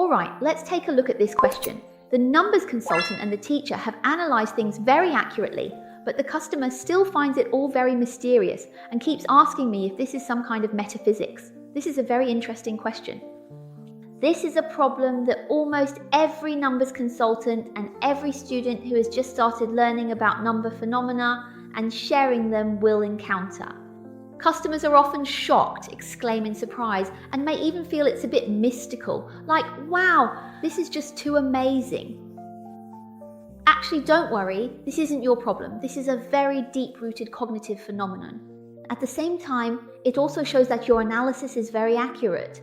Alright, let's take a look at this question. The numbers consultant and the teacher have analyzed things very accurately, but the customer still finds it all very mysterious and keeps asking me if this is some kind of metaphysics. This is a very interesting question. This is a problem that almost every numbers consultant and every student who has just started learning about number phenomena and sharing them will encounter. Customers are often shocked, exclaim in surprise, and may even feel it's a bit mystical, like, wow, this is just too amazing. Actually, don't worry, this isn't your problem. This is a very deep-rooted cognitive phenomenon. At the same time, it also shows that your analysis is very accurate.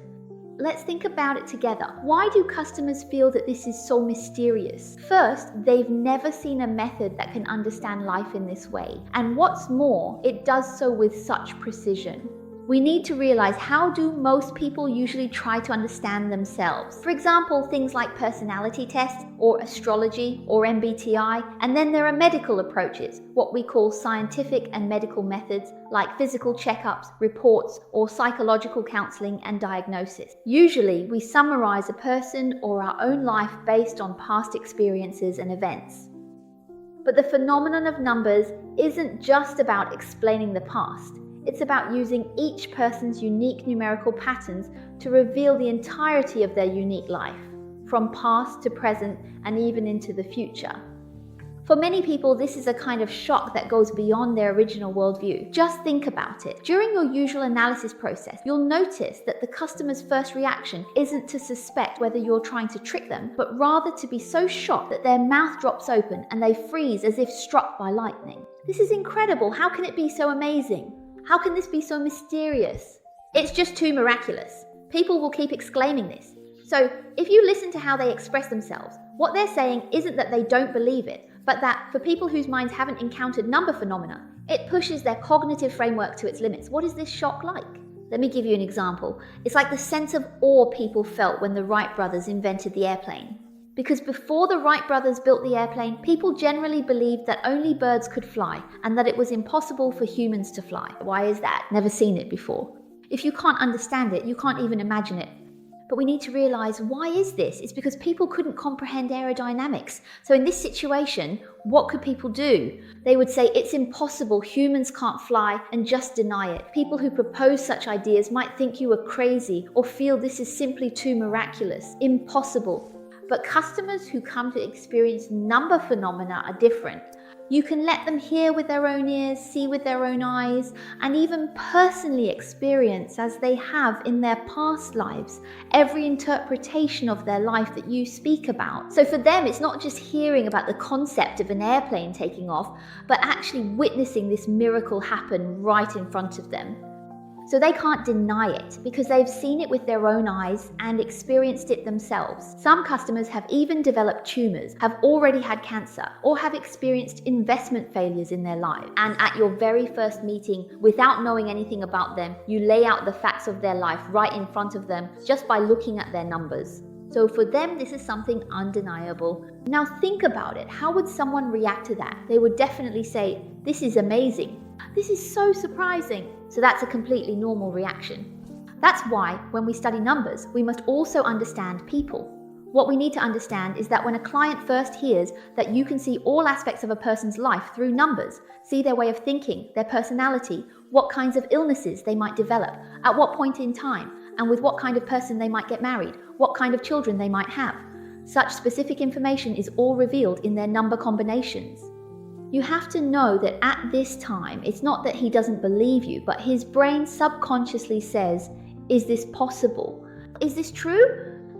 Let's think about it together. Why do customers feel that this is so mysterious? First, they've never seen a method that can understand life in this way. And what's more, it does so with such precision. We need to realize, how do most people usually try to understand themselves? For example, things like personality tests or astrology or MBTI. And then there are medical approaches, what we call scientific and medical methods like physical checkups, reports, or psychological counseling and diagnosis. Usually, we summarize a person or our own life based on past experiences and events. But the phenomenon of numbers isn't just about explaining the past. It's about using each person's unique numerical patterns to reveal the entirety of their unique life, from past to present and even into the future. For many people, this is a kind of shock that goes beyond their original worldview. Just think about it. During your usual analysis process, you'll notice that the customer's first reaction isn't to suspect whether you're trying to trick them, but rather to be so shocked that their mouth drops open and they freeze as if struck by lightning. This is incredible. How can it be so amazing? How can this be so mysterious? It's just too miraculous. People will keep exclaiming this. So if you listen to how they express themselves, what they're saying isn't that they don't believe it, but that for people whose minds haven't encountered number phenomena, it pushes their cognitive framework to its limits. What is this shock like? Let me give you an example. It's like the sense of awe people felt when the Wright brothers invented the airplane. Because before the Wright brothers built the airplane, people generally believed that only birds could fly and that it was impossible for humans to fly. Why is that? Never seen it before. If you can't understand it, you can't even imagine it. But we need to realize, why is this? It's because people couldn't comprehend aerodynamics. So in this situation, what could people do? They would say it's impossible, humans can't fly, and just deny it. People who propose such ideas might think you are crazy or feel this is simply too miraculous, impossible. But customers who come to experience number phenomena are different. You can let them hear with their own ears, see with their own eyes, and even personally experience, as they have in their past lives, every interpretation of their life that you speak about. So for them, it's not just hearing about the concept of an airplane taking off, but actually witnessing this miracle happen right in front of them. So they can't deny it because they've seen it with their own eyes and experienced it themselves. Some customers have even developed tumors, have already had cancer, or have experienced investment failures in their lives. And at your very first meeting, without knowing anything about them, you lay out the facts of their life right in front of them just by looking at their numbers. So for them, this is something undeniable. Now think about it. How would someone react to that? They would definitely say, "This is amazing. This is so surprising." So that's a completely normal reaction. That's why when we study numbers, we must also understand people. What we need to understand is that when a client first hears that you can see all aspects of a person's life through numbers, see their way of thinking, their personality, what kinds of illnesses they might develop, at what point in time, and with what kind of person they might get married, what kind of children they might have. Such specific information is all revealed in their number combinations. You have to know that at this time, it's not that he doesn't believe you, but his brain subconsciously says, is this possible? Is this true?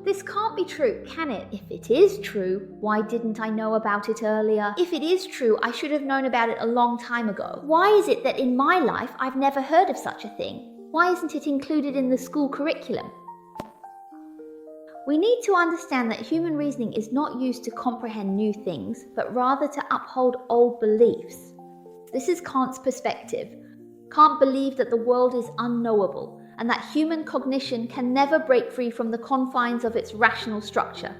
This can't be true, can it? If it is true, why didn't I know about it earlier? If it is true, I should have known about it a long time ago. Why is it that in my life, I've never heard of such a thing? Why isn't it included in the school curriculum? We need to understand that human reasoning is not used to comprehend new things, but rather to uphold old beliefs. This is Kant's perspective. Kant believed that the world is unknowable, and that human cognition can never break free from the confines of its rational structure.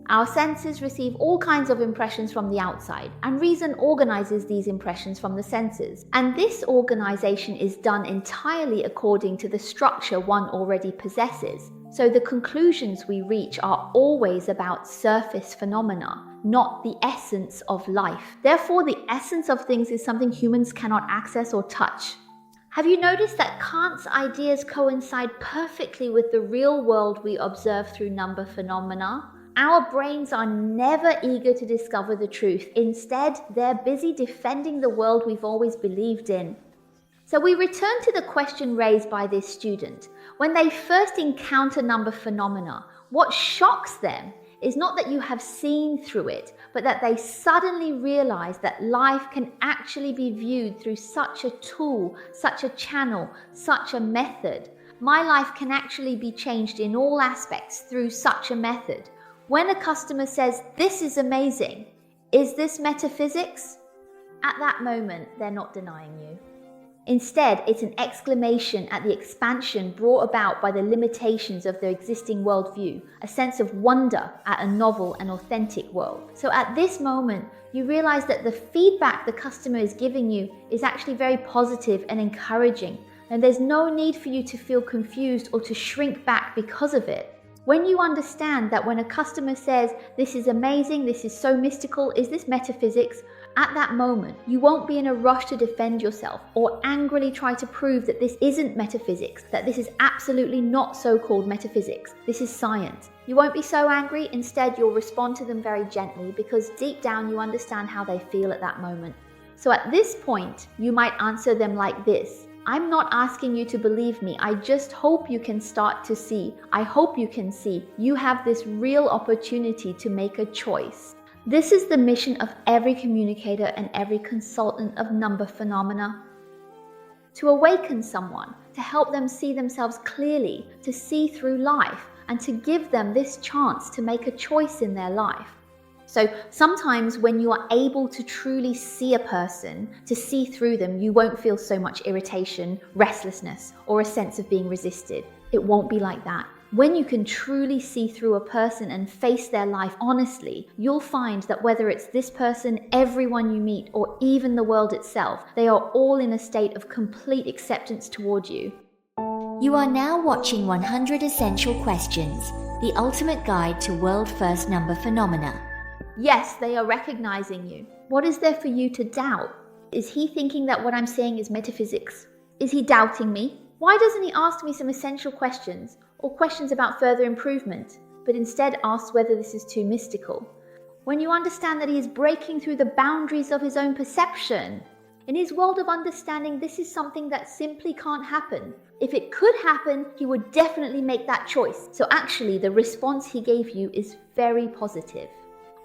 Our senses receive all kinds of impressions from the outside, and reason organizes these impressions from the senses. And this organization is done entirely according to the structure one already possesses. So the conclusions we reach are always about surface phenomena, not the essence of life. Therefore, the essence of things is something humans cannot access or touch. Have you noticed that Kant's ideas coincide perfectly with the real world we observe through number phenomena? Our brains are never eager to discover the truth. Instead, they're busy defending the world we've always believed in. So we return to the question raised by this student. When they first encounter number phenomena, what shocks them is not that you have seen through it, but that they suddenly realize that life can actually be viewed through such a tool, such a channel, such a method. My life can actually be changed in all aspects through such a method. When a customer says, "This is amazing," is this metaphysics? At that moment, they're not denying you. Instead, it's an exclamation at the expansion brought about by the limitations of their existing worldview, a sense of wonder at a novel and authentic world. So at this moment, you realize that the feedback the customer is giving you is actually very positive and encouraging, and there's no need for you to feel confused or to shrink back because of it. When you understand that when a customer says, "This is amazing, this is so mystical, is this metaphysics?" At that moment, you won't be in a rush to defend yourself or angrily try to prove that this isn't metaphysics, that this is absolutely not so-called metaphysics. This is science. You won't be so angry. Instead, you'll respond to them very gently because deep down you understand how they feel at that moment. So at this point, you might answer them like this. "I'm not asking you to believe me. I just hope you can start to see. I hope you can see you have this real opportunity to make a choice." This is the mission of every communicator and every consultant of number phenomena. To awaken someone, to help them see themselves clearly, to see through life, and to give them this chance to make a choice in their life. So sometimes when you are able to truly see a person, to see through them, you won't feel so much irritation, restlessness, or a sense of being resisted. It won't be like that. When you can truly see through a person and face their life honestly, you'll find that whether it's this person, everyone you meet, or even the world itself, they are all in a state of complete acceptance toward you. You are now watching 100 Essential Questions, the ultimate guide to world-first number phenomena. Yes, they are recognizing you. What is there for you to doubt? Is he thinking that what I'm saying is metaphysics? Is he doubting me? Why doesn't he ask me some essential questions, or questions about further improvement, but instead asks whether this is too mystical? When you understand that he is breaking through the boundaries of his own perception, in his world of understanding, this is something that simply can't happen. If it could happen, he would definitely make that choice. So actually, the response he gave you is very positive.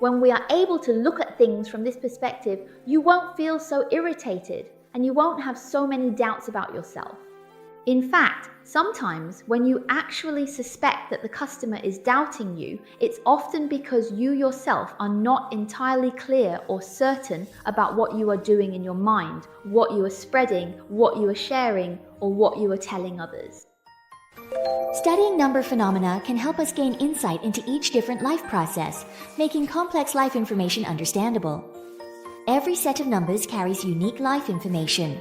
When we are able to look at things from this perspective, you won't feel so irritated, and you won't have so many doubts about yourself. In fact, sometimes when you actually suspect that the customer is doubting you, it's often because you yourself are not entirely clear or certain about what you are doing in your mind, what you are spreading, what you are sharing, or what you are telling others. Studying number phenomena can help us gain insight into each different life process, making complex life information understandable. Every set of numbers carries unique life information.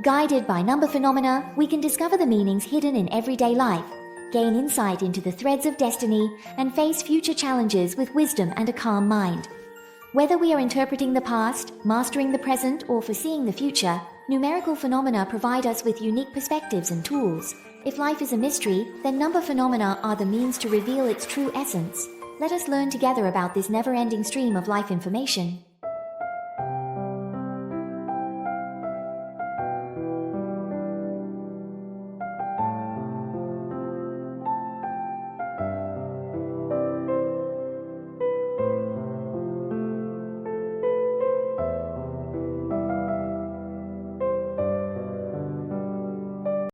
Guided by number phenomena, we can discover the meanings hidden in everyday life, gain insight into the threads of destiny, and face future challenges with wisdom and a calm mind. Whether we are interpreting the past, mastering the present, or foreseeing the future, numerical phenomena provide us with unique perspectives and tools. If life is a mystery, then number phenomena are the means to reveal its true essence. Let us learn together about this never-ending stream of life information.